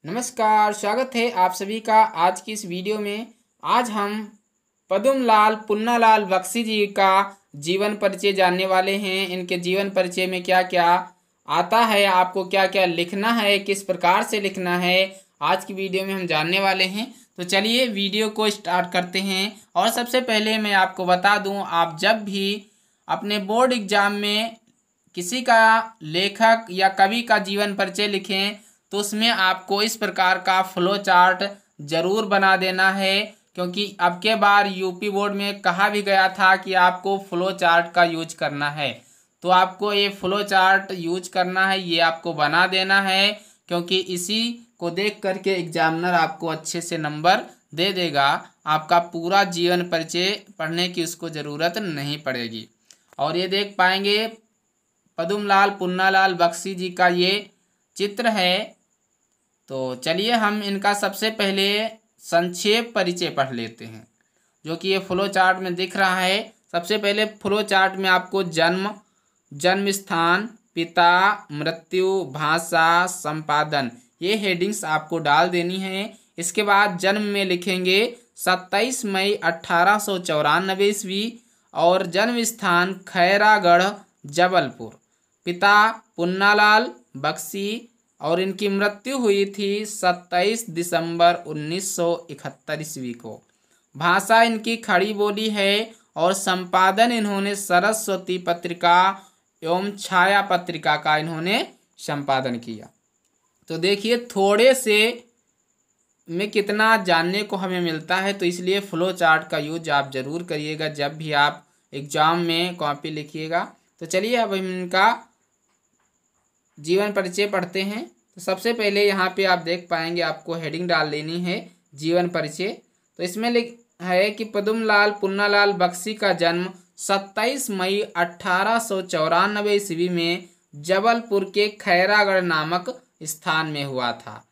नमस्कार, स्वागत है आप सभी का आज की इस वीडियो में। आज हम पद्मलाल पुन्नालाल बख्शी जी का जीवन परिचय जानने वाले हैं। इनके जीवन परिचय में क्या क्या आता है, आपको क्या क्या लिखना है, किस प्रकार से लिखना है, आज की वीडियो में हम जानने वाले हैं। तो चलिए वीडियो को स्टार्ट करते हैं। और सबसे पहले मैं आपको बता दूं, आप जब भी अपने बोर्ड एग्जाम में किसी का लेखक या कवि का जीवन परिचय लिखें तो उसमें आपको इस प्रकार का फ्लो चार्ट जरूर बना देना है, क्योंकि अब के बार यूपी बोर्ड में कहा भी गया था कि आपको फ्लो चार्ट का यूज करना है। तो आपको ये फ्लो चार्ट यूज करना है, ये आपको बना देना है, क्योंकि इसी को देख करके एग्जामिनर आपको अच्छे से नंबर दे देगा। आपका पूरा जीवन परिचय पढ़ने की उसको ज़रूरत नहीं पड़ेगी। और ये देख पाएंगे पद्मलाल पुन्नालाल बख्शी जी का ये चित्र है। तो चलिए हम इनका सबसे पहले संक्षेप परिचय पढ़ लेते हैं, जो कि ये फ्लो चार्ट में दिख रहा है। सबसे पहले फ्लो चार्ट में आपको जन्म स्थान, पिता, मृत्यु, भाषा, संपादन, ये हेडिंग्स आपको डाल देनी है। इसके बाद जन्म में लिखेंगे 27 मई 1894 ईस्वी और जन्म स्थान खैरागढ़ जबलपुर। पिता पुन्नालाल बख्शी और इनकी मृत्यु हुई थी 27 दिसंबर 1971 ईस्वी को। भाषा इनकी खड़ी बोली है और संपादन इन्होंने सरस्वती पत्रिका एवं छाया पत्रिका का इन्होंने संपादन किया। तो देखिए थोड़े से में कितना जानने को हमें मिलता है, तो इसलिए फ्लो चार्ट का यूज आप ज़रूर करिएगा जब भी आप एग्ज़ाम में कॉपी लिखिएगा। तो चलिए अब हम इनका जीवन परिचय पढ़ते हैं। तो सबसे पहले यहाँ पे आप देख पाएंगे, आपको हेडिंग डाल लेनी है जीवन परिचय। तो इसमें लिख है कि पद्मलाल पुन्नालाल बख्शी का जन्म 27 मई 1894 ईस्वी में जबलपुर के खैरागढ़ नामक स्थान में हुआ था।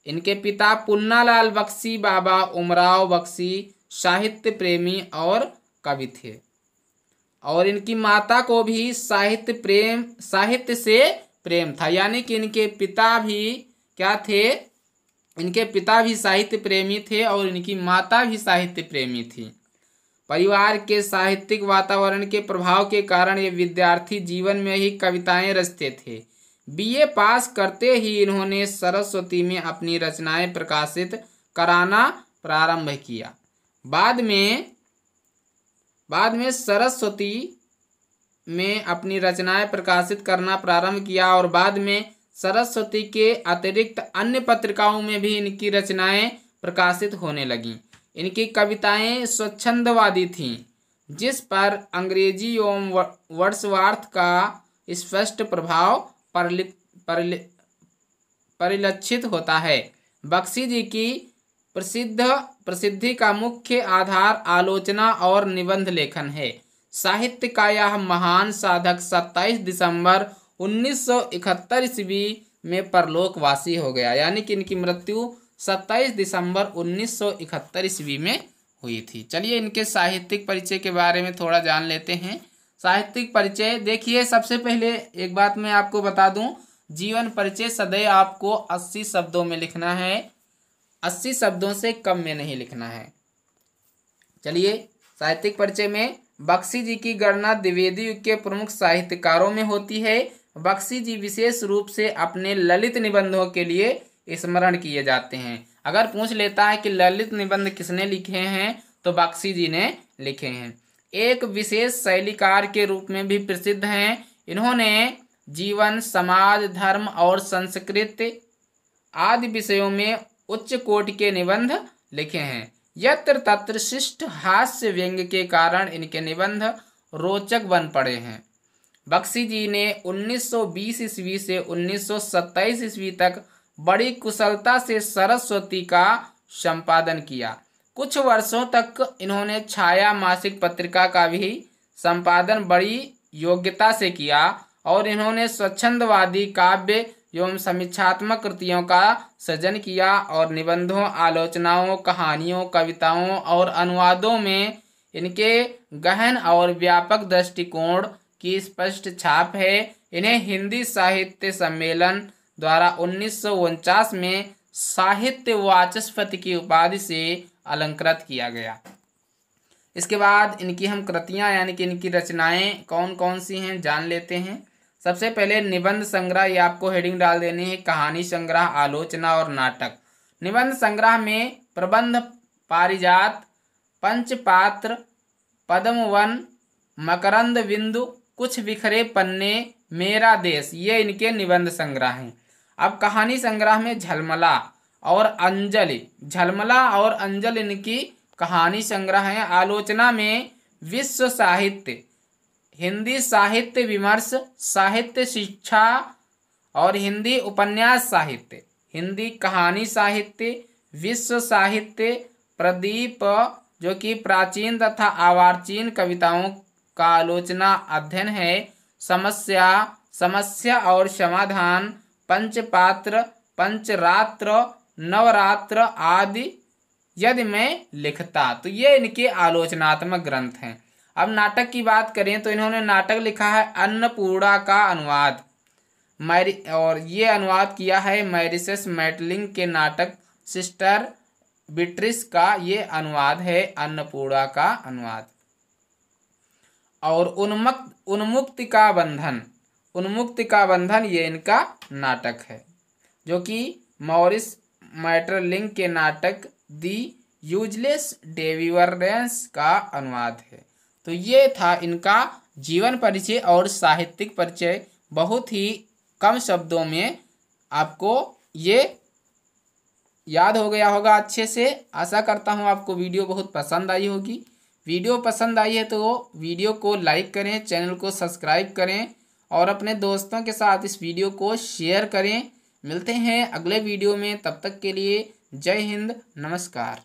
इनके पिता पुन्नालाल बख्शी बाबा उमराव बख्शी साहित्य प्रेमी और कवि थे, और इनकी माता को भी साहित्य से प्रेम था। यानी कि इनके पिता भी क्या थे, इनके पिता भी साहित्य प्रेमी थे और इनकी माता भी साहित्य प्रेमी थी। परिवार के साहित्यिक वातावरण के प्रभाव के कारण ये विद्यार्थी जीवन में ही कविताएं रचते थे। बीए पास करते ही इन्होंने सरस्वती में अपनी रचनाएं प्रकाशित कराना प्रारंभ किया। बाद में सरस्वती में अपनी रचनाएं प्रकाशित करना प्रारंभ किया और बाद में सरस्वती के अतिरिक्त अन्य पत्रिकाओं में भी इनकी रचनाएं प्रकाशित होने लगीं। इनकी कविताएं स्वच्छंदवादी थीं, जिस पर अंग्रेजी एवं वर्ड्सवर्थ का स्पष्ट प्रभाव परिलक्षित होता है। बख्शी जी की प्रसिद्धि का मुख्य आधार आलोचना और निबंध लेखन है। साहित्य का यह महान साधक 27 दिसंबर 1971 ईस्वी में परलोकवासी हो गया। यानी कि इनकी मृत्यु 27 दिसंबर 1971 ईस्वी में हुई थी। चलिए इनके साहित्यिक परिचय के बारे में थोड़ा जान लेते हैं। साहित्यिक परिचय देखिए, सबसे पहले एक बात मैं आपको बता दूं, जीवन परिचय सदैव आपको 80 शब्दों में लिखना है, 80 शब्दों से कम में नहीं लिखना है। चलिए साहित्यिक परिचय में बख्शी जी की गणना द्विवेदी युग के प्रमुख साहित्यकारों में होती है। बख्शी जी विशेष रूप से अपने ललित निबंधों के लिए स्मरण किए जाते हैं। अगर पूछ लेता है कि ललित निबंध किसने लिखे हैं, तो बख्शी जी ने लिखे हैं। एक विशेष शैलीकार के रूप में भी प्रसिद्ध हैं। इन्होंने जीवन, समाज, धर्म और संस्कृति आदि विषयों में उच्च कोटि के निबंध लिखे हैं। यत्र तत्र शिष्ट हास्य व्यंग्य के कारण इनके निबंध रोचक बन पड़े हैं। बख्शी जी ने 1920 ईस्वी से 1927 ईस्वी तक बड़ी कुशलता से सरस्वती का संपादन किया। कुछ वर्षों तक इन्होंने छाया मासिक पत्रिका का भी संपादन बड़ी योग्यता से किया और इन्होंने स्वच्छंदवादी काव्य एवं समीक्षात्मक कृतियों का सृजन किया और निबंधों, आलोचनाओं, कहानियों, कविताओं और अनुवादों में इनके गहन और व्यापक दृष्टिकोण की स्पष्ट छाप है। इन्हें हिंदी साहित्य सम्मेलन द्वारा 1949 में साहित्य वाचस्पति की उपाधि से अलंकृत किया गया। इसके बाद इनकी हम कृतियां यानी कि इनकी रचनाएं कौन कौन सी हैं जान लेते हैं। सबसे पहले निबंध संग्रह, ये आपको हेडिंग डाल देनी है, कहानी संग्रह, आलोचना और नाटक। निबंध संग्रह में प्रबंध, पारिजात, पंचपात्र, पद्मवन, मकरंद बिंदु, कुछ बिखरे पन्ने, मेरा देश, ये इनके निबंध संग्रह हैं। अब कहानी संग्रह में झलमला और अंजलि, झलमला और अंजल इनकी कहानी संग्रह है। आलोचना में विश्व साहित्य, हिंदी साहित्य विमर्श, साहित्य शिक्षा और हिंदी उपन्यास साहित्य, हिंदी कहानी साहित्य, विश्व साहित्य, प्रदीप जो कि प्राचीन तथा अर्वाचीन कविताओं का आलोचना अध्ययन है, समस्या और समाधान, पंचपात्र, पंचरात्र, नवरात्र आदि यदि मैं लिखता, तो ये इनके आलोचनात्मक ग्रंथ हैं। अब नाटक की बात करें तो इन्होंने नाटक लिखा है अन्नपूर्णा का अनुवाद, और ये अनुवाद किया है मैरिसस मैटलिंग के नाटक सिस्टर बिट्रिस का, ये अनुवाद है अन्नपूर्णा का अनुवाद। और उन्मुक्ति का बंधन, उन्मुक्ति का बंधन ये इनका नाटक है, जो कि मॉरिस मैटरलिंग के नाटक दी यूजलेस डेविवरेंस का अनुवाद है। तो ये था इनका जीवन परिचय और साहित्यिक परिचय, बहुत ही कम शब्दों में आपको ये याद हो गया होगा अच्छे से। आशा करता हूँ आपको वीडियो बहुत पसंद आई होगी। वीडियो पसंद आई है तो वीडियो को लाइक करें, चैनल को सब्सक्राइब करें और अपने दोस्तों के साथ इस वीडियो को शेयर करें। मिलते हैं अगले वीडियो में, तब तक के लिए जय हिंद, नमस्कार।